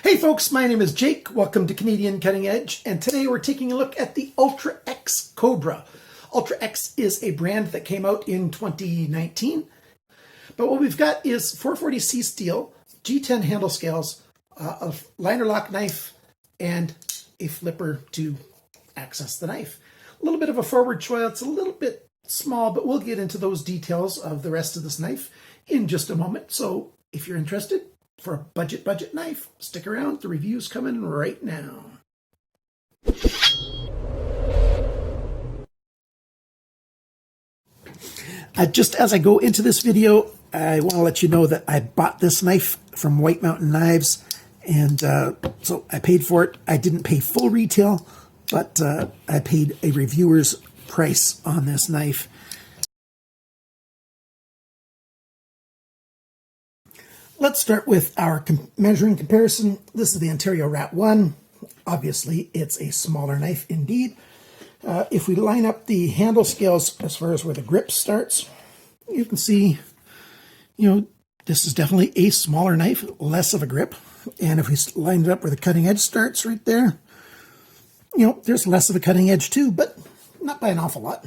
Hey folks, my name is Jake. Welcome to Canadian Cutting Edge, and today we're taking a look at the Ultra-X Cobra. Ultra-X is a brand that came out in 2019, but what we've got is 440C steel, G10 handle scales, a liner lock knife, and a flipper to access the knife. A little bit of a forward choil. It's a little bit small, but we'll get into those details of the rest of this knife in just a moment. So if you're interested for a budget knife, stick around. The review's coming right now. Just as I go into this video, I want to let you know that I bought this knife from White Mountain Knives, and so I paid for it. I didn't pay full retail, but I paid a reviewer's price on this knife. Let's start with our measuring comparison. This is the Ontario Rat 1. Obviously, it's a smaller knife indeed. If we line up the handle scales as far as where the grip starts, you can see, this is definitely a smaller knife, less of a grip. And if we line it up where the cutting edge starts right there, there's less of a cutting edge too, but not by an awful lot.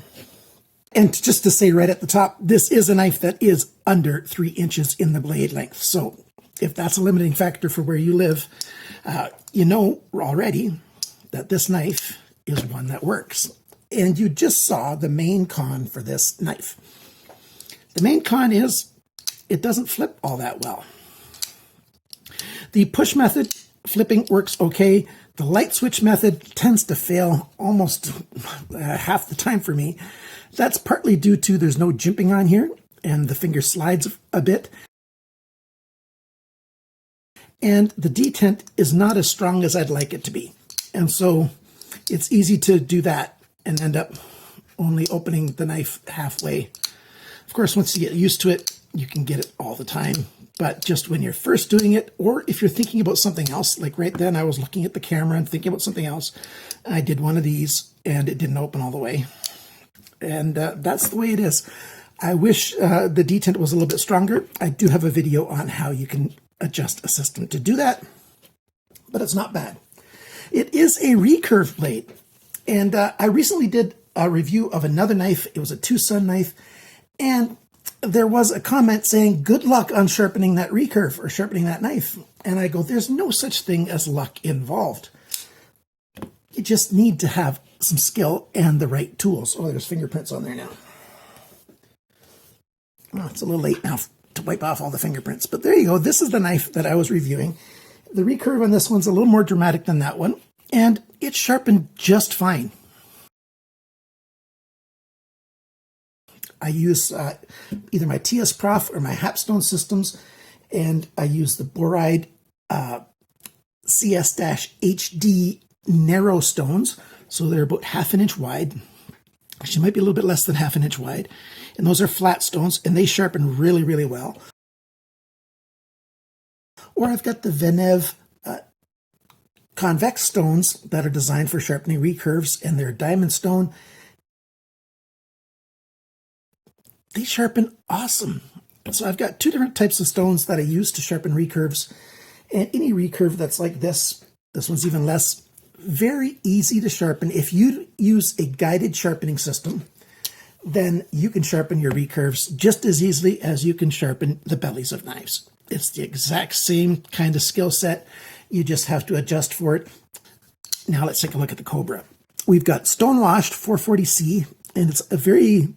And just to say right at the top, this is a knife that is under 3 inches in the blade length. So if that's a limiting factor for where you live, you know already that this knife is one that works. And you just saw the main con for this knife. The main con is it doesn't flip all that well. The push method flipping works okay. The light switch method tends to fail almost half the time for me. That's partly due to there's no jimping on here, and the finger slides a bit. And the detent is not as strong as I'd like it to be. And so it's easy to do that and end up only opening the knife halfway. Of course, once you get used to it, you can get it all the time. But just when you're first doing it, or if you're thinking about something else, like right then I was looking at the camera and thinking about something else. I did one of these and it didn't open all the way. And that's the way it is. I wish the detent was a little bit stronger. I do have a video on how you can adjust a system to do that, but it's not bad. It is a recurve blade. And I recently did a review of another knife. It was a Tucson knife. And there was a comment saying, good luck on sharpening that recurve or sharpening that knife. And I go, there's no such thing as luck involved. You just need to have some skill and the right tools. Oh, there's fingerprints on there now. Oh, it's a little late now to wipe off all the fingerprints, but there you go. This is the knife that I was reviewing. The recurve on this one's a little more dramatic than that one, and it sharpened just fine. I use either my TS Prof or my Hapstone systems, and I use the BORIDE CS-HD narrow stones. So they're about 1/2 inch wide. Actually, might be a little bit less than 1/2 inch wide. And those are flat stones, and they sharpen really, really well. Or I've got the VENEV convex stones that are designed for sharpening recurves, and they're diamond stone. They sharpen awesome. So I've got 2 different types of stones that I use to sharpen recurves. And any recurve that's like this one's even less, very easy to sharpen. If you use a guided sharpening system, then you can sharpen your recurves just as easily as you can sharpen the bellies of knives. It's the exact same kind of skill set. You just have to adjust for it. Now let's take a look at the Cobra. We've got stonewashed 440C, and it's a very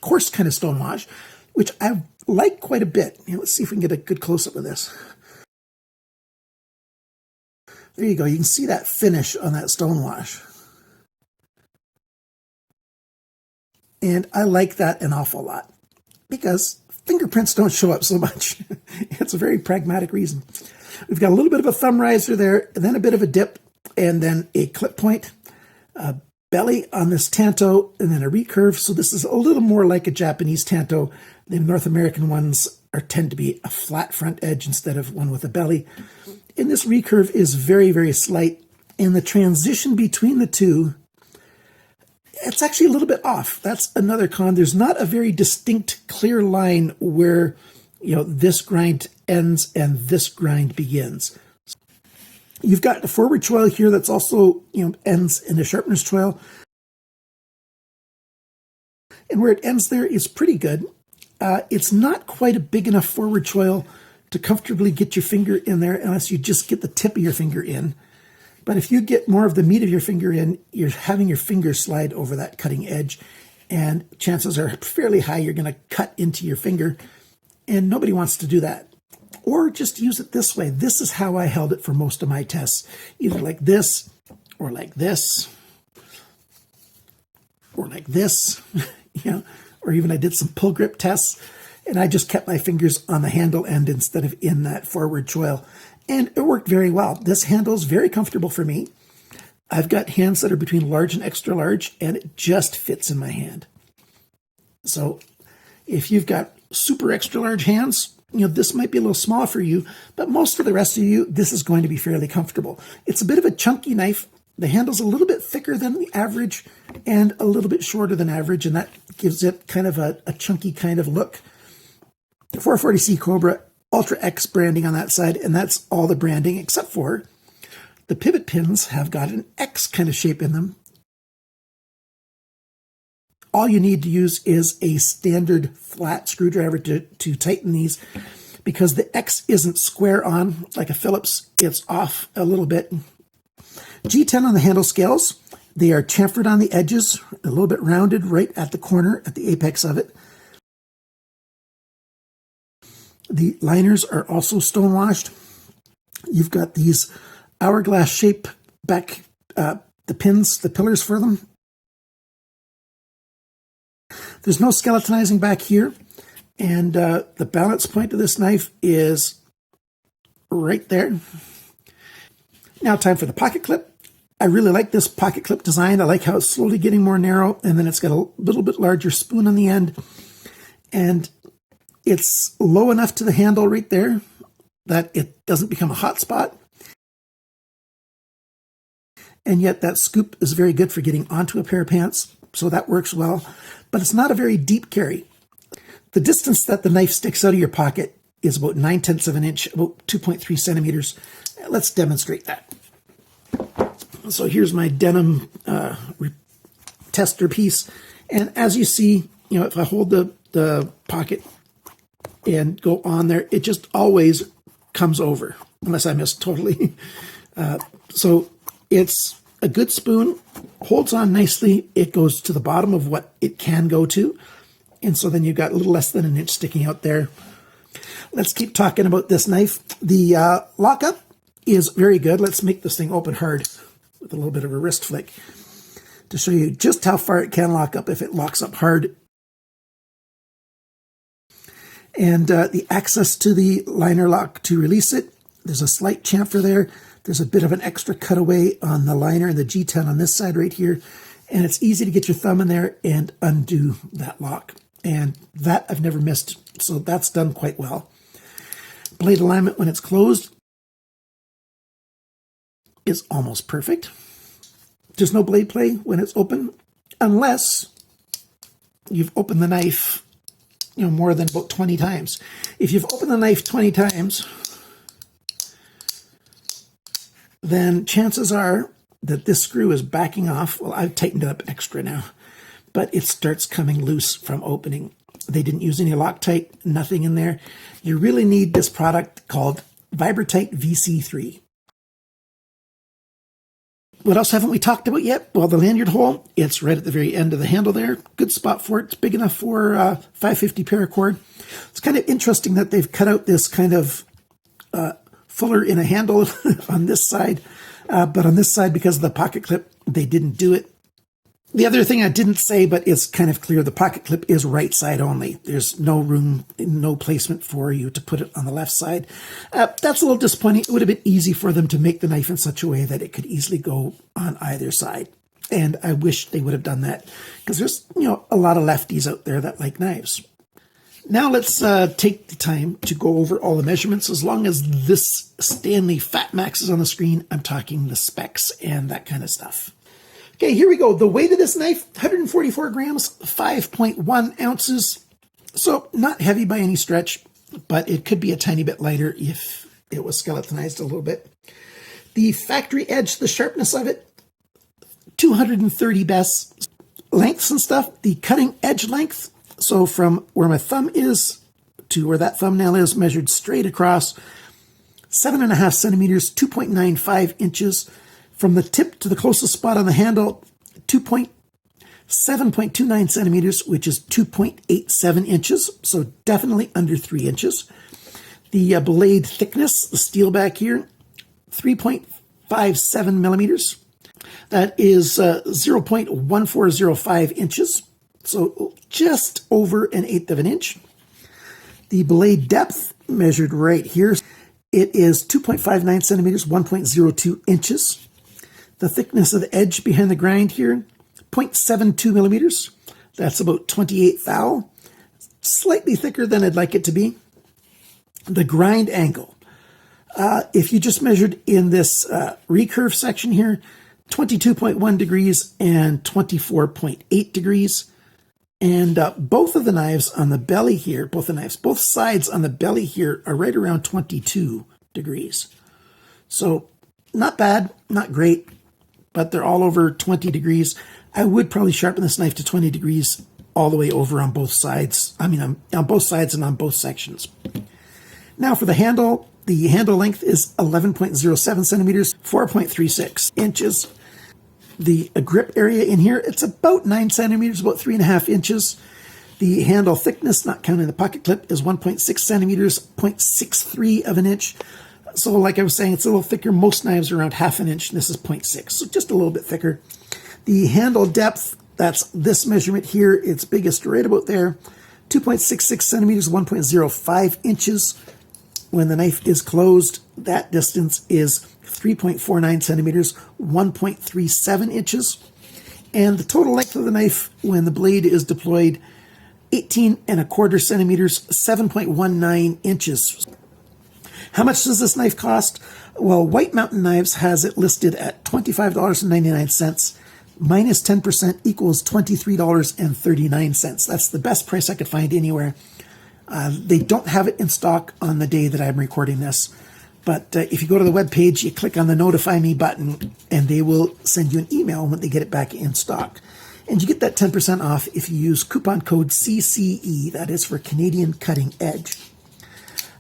coarse kind of stonewash, which I like quite a bit. Let's see if we can get a good close-up of this. There you go. You can see that finish on that stonewash. And I like that an awful lot because fingerprints don't show up so much. It's a very pragmatic reason. We've got a little bit of a thumb riser there, and then a bit of a dip, and then a clip point, a belly on this tanto, and then a recurve. So this is a little more like a Japanese tanto. The North American ones tend to be a flat front edge instead of one with a belly. And this recurve is very, very slight. And the transition between the two, it's actually a little bit off. That's another con. There's not a very distinct, clear line where, this grind ends and this grind begins. You've got the forward choil here that's also, ends in a sharpness choil. And where it ends there is pretty good. It's not quite a big enough forward choil to comfortably get your finger in there unless you just get the tip of your finger in. But if you get more of the meat of your finger in, you're having your finger slide over that cutting edge, and chances are fairly high you're going to cut into your finger, and nobody wants to do that. Or just use it this way. This is how I held it for most of my tests, either like this, or like this, or like this, or even I did some pull grip tests, and I just kept my fingers on the handle end instead of in that forward choil. And it worked very well. This handle is very comfortable for me. I've got hands that are between large and extra large, and it just fits in my hand. So if you've got super extra large hands, this might be a little small for you, but most of the rest of you, this is going to be fairly comfortable. It's a bit of a chunky knife. The handle's a little bit thicker than the average and a little bit shorter than average, and that gives it kind of a chunky kind of look. 440C Cobra, Ultra-X branding on that side, and that's all the branding except for the pivot pins have got an X kind of shape in them. All you need to use is a standard flat screwdriver to tighten these, because the X isn't square on like a Phillips. It's off a little bit. G10 on the handle scales. They are chamfered on the edges, a little bit rounded right at the corner, at the apex of it. The liners are also stone-washed. You've got these hourglass shape back, the pins, the pillars for them. There's no skeletonizing back here, and the balance point of this knife is right there. Now time for the pocket clip. I really like this pocket clip design. I like how it's slowly getting more narrow, and then it's got a little bit larger spoon on the end, and it's low enough to the handle right there that it doesn't become a hot spot. And yet that scoop is very good for getting onto a pair of pants, so that works well. But it's not a very deep carry. The distance that the knife sticks out of your pocket is about 9/10 of an inch, about 2.3 centimeters. Let's demonstrate that. So here's my denim tester piece. And as you see, if I hold the pocket and go on there, it just always comes over, unless I miss totally. So it's a good spoon, holds on nicely. It goes to the bottom of what it can go to. And so then you've got a little less than an inch sticking out there. Let's keep talking about this knife. The lockup is very good. Let's make this thing open hard with a little bit of a wrist flick to show you just how far it can lock up if it locks up hard. And the access to the liner lock to release it, there's a slight chamfer there. There's a bit of an extra cutaway on the liner and the G10 on this side right here. And it's easy to get your thumb in there and undo that lock. And that I've never missed, so that's done quite well. Blade alignment when it's closed is almost perfect. There's no blade play when it's open, unless you've opened the knife more than about 20 times. If you've opened the knife 20 times, then chances are that this screw is backing off. Well, I've tightened it up extra now, but it starts coming loose from opening. They didn't use any Loctite, nothing in there. You really need this product called Vibra-Tite VC3. What else haven't we talked about yet? Well, the lanyard hole, it's right at the very end of the handle there. Good spot for it. It's big enough for 550 paracord. It's kind of interesting that they've cut out this kind of fuller in a handle on this side. But on this side, because of the pocket clip, they didn't do it. The other thing I didn't say, but it's kind of clear, the pocket clip is right side only. There's no room, no placement for you to put it on the left side. That's a little disappointing. It would have been easy for them to make the knife in such a way that it could easily go on either side. And I wish they would have done that, because there's, a lot of lefties out there that like knives. Now let's take the time to go over all the measurements. As long as this Stanley Fat Max is on the screen, I'm talking the specs and that kind of stuff. Okay, here we go. The weight of this knife, 144 grams, 5.1 ounces. So not heavy by any stretch, but it could be a tiny bit lighter if it was skeletonized a little bit. The factory edge, the sharpness of it, 230 best. Lengths and stuff, the cutting edge length, so from where my thumb is to where that thumbnail is, measured straight across, 7.5 centimeters, 2.95 inches. From the tip to the closest spot on the handle, 7.29 centimeters, which is 2.87 inches, so definitely under 3 inches. The blade thickness, the steel back here, 3.57 millimeters. That is 0.1405 inches, so just over 1/8 of an inch. The blade depth, measured right here, it is 2.59 centimeters, 1.02 inches. The thickness of the edge behind the grind here, 0.72 millimeters. That's about 28 thou. Slightly thicker than I'd like it to be. The grind angle, if you just measured in this recurve section here, 22.1 degrees and 24.8 degrees. And both of the knives on the belly here, both sides on the belly here are right around 22 degrees. So not bad, not great, but they're all over 20 degrees. I would probably sharpen this knife to 20 degrees all the way over on both sides. I mean, on both sides and on both sections. Now for the handle length is 11.07 centimeters, 4.36 inches. The grip area in here, it's about 9 centimeters, about 3.5 inches. The handle thickness, not counting the pocket clip, is 1.6 centimeters, 0.63 of an inch. So like I was saying, it's a little thicker. Most knives are around 1/2 inch, and this is 0.6, so just a little bit thicker. The handle depth, that's this measurement here. It's biggest right about there, 2.66 centimeters, 1.05 inches. When the knife is closed, that distance is 3.49 centimeters, 1.37 inches. And the total length of the knife when the blade is deployed, 18.25 centimeters, 7.19 inches. How much does this knife cost? Well, White Mountain Knives has it listed at $25.99. Minus 10% equals $23.39. That's the best price I could find anywhere. They don't have it in stock on the day that I'm recording this. But if you go to the webpage, you click on the Notify Me button, and they will send you an email when they get it back in stock. And you get that 10% off if you use coupon code CCE, that is for Canadian Cutting Edge.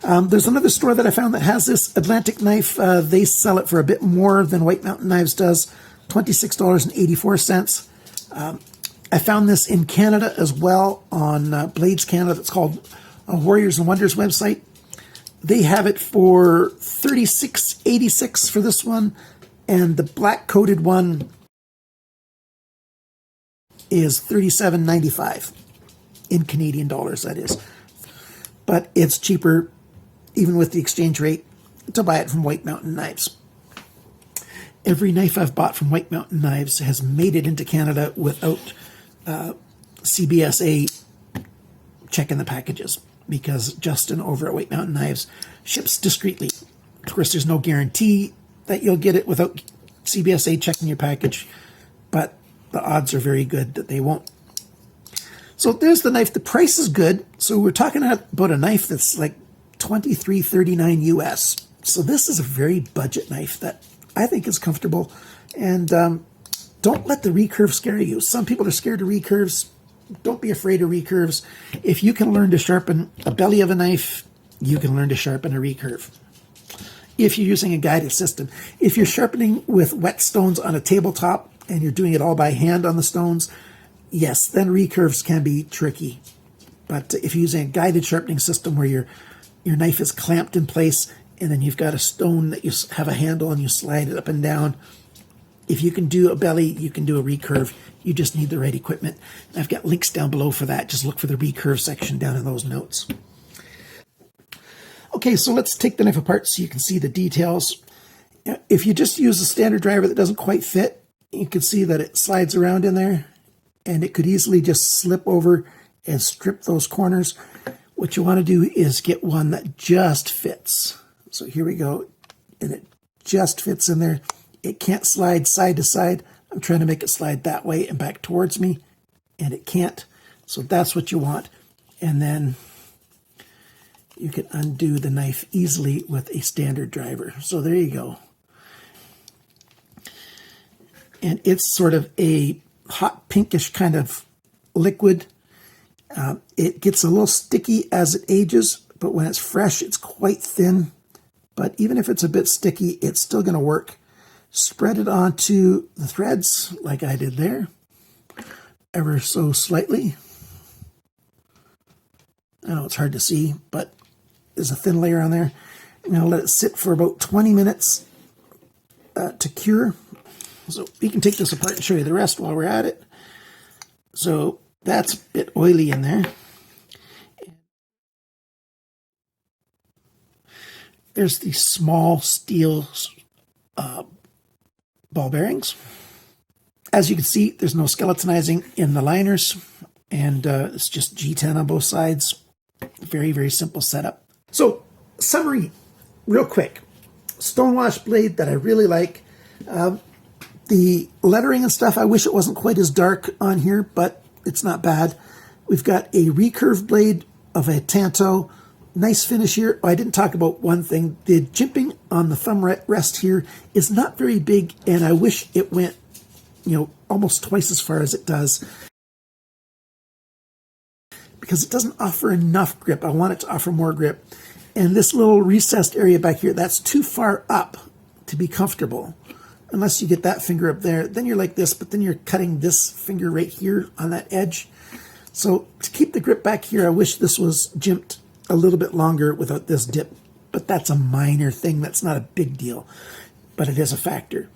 There's another store that I found that has this Atlantic knife. They sell it for a bit more than White Mountain Knives does, $26.84. I found this in Canada as well on Blades Canada. That's called Warriors and Wonders website. They have it for $36.86 for this one, and the black coated one is $37.95 in Canadian dollars, that is. But it's cheaper, even with the exchange rate, to buy it from White Mountain Knives. Every knife I've bought from White Mountain Knives has made it into Canada without CBSA checking the packages, because Justin over at White Mountain Knives ships discreetly. Of course, there's no guarantee that you'll get it without CBSA checking your package, but the odds are very good that they won't. So there's the knife. The price is good. So we're talking about a knife that's like $23.39 US. So this is a very budget knife that I think is comfortable. And don't let the recurve scare you. Some people are scared of recurves. Don't be afraid of recurves. If you can learn to sharpen a belly of a knife, you can learn to sharpen a recurve. If you're using a guided system. If you're sharpening with whetstones on a tabletop and you're doing it all by hand on the stones, yes, then recurves can be tricky. But if you're using a guided sharpening system where your knife is clamped in place and then you've got a stone that you have a handle and you slide it up and down, if you can do a belly, you can do a recurve. You just need the right equipment. I've got links down below for that. Just look for the recurve section down in those notes. Okay, so let's take the knife apart so you can see the details. If you just use a standard driver that doesn't quite fit, you can see that it slides around in there, and it could easily just slip over and strip those corners. What you want to do is get one that just fits. So here we go, and it just fits in there. It can't slide side to side. I'm trying to make it slide that way and back towards me, and it can't. So that's what you want. And then you can undo the knife easily with a standard driver. So there you go. and it's sort of a hot pinkish kind of liquid. It gets a little sticky as it ages, but when it's fresh, it's quite thin. But even if it's a bit sticky, it's still going to work. Spread it onto the threads like I did there, ever so slightly. I know it's hard to see, but there's a thin layer on there. Now let it sit for about 20 minutes to cure. So we can take this apart and show you the rest while we're at it. So that's a bit oily in there. There's these small steel ball bearings. As you can see, there's no skeletonizing in the liners, and it's just G10 on both sides. Very, very simple setup. So, summary, real quick. Stonewash blade that I really like. The lettering and stuff, I wish it wasn't quite as dark on here, but it's not bad. We've got a recurve blade of a Tanto. Nice finish here. Oh, I didn't talk about one thing. The jimping on the thumb rest here is not very big, and I wish it went, almost twice as far as it does, because it doesn't offer enough grip. I want it to offer more grip. And this little recessed area back here, that's too far up to be comfortable. Unless you get that finger up there, then you're like this, but then you're cutting this finger right here on that edge. So to keep the grip back here, I wish this was jimped a little bit longer without this dip, but that's a minor thing. That's not a big deal, but it is a factor.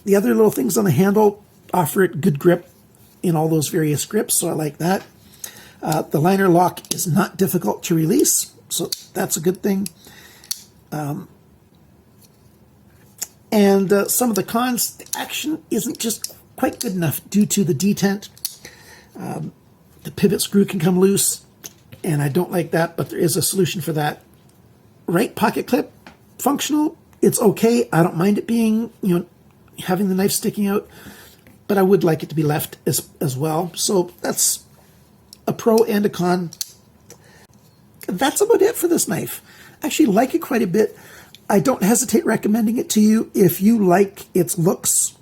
The other little things on the handle offer it good grip in all those various grips, so I like that. The liner lock is not difficult to release, so that's a good thing. And some of the cons, the action isn't just quite good enough due to the detent. The pivot screw can come loose, and I don't like that, but there is a solution for that. Right pocket clip, functional, it's okay. I don't mind it being, having the knife sticking out, but I would like it to be left as well. So that's a pro and a con. That's about it for this knife. I actually like it quite a bit. I don't hesitate recommending it to you if you like its looks.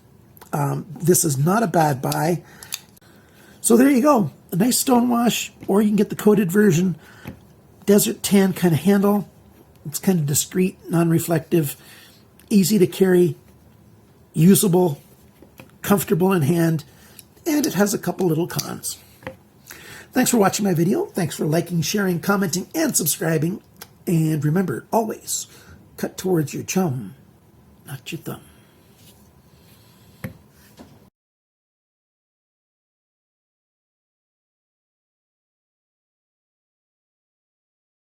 This is not a bad buy. So there you go. A nice stonewash, or you can get the coated version. Desert tan kind of handle. It's kind of discreet, non-reflective, easy to carry, usable, comfortable in hand, and it has a couple little cons. Thanks for watching my video. Thanks for liking, sharing, commenting, and subscribing. And remember, always cut towards your chum, not your thumb.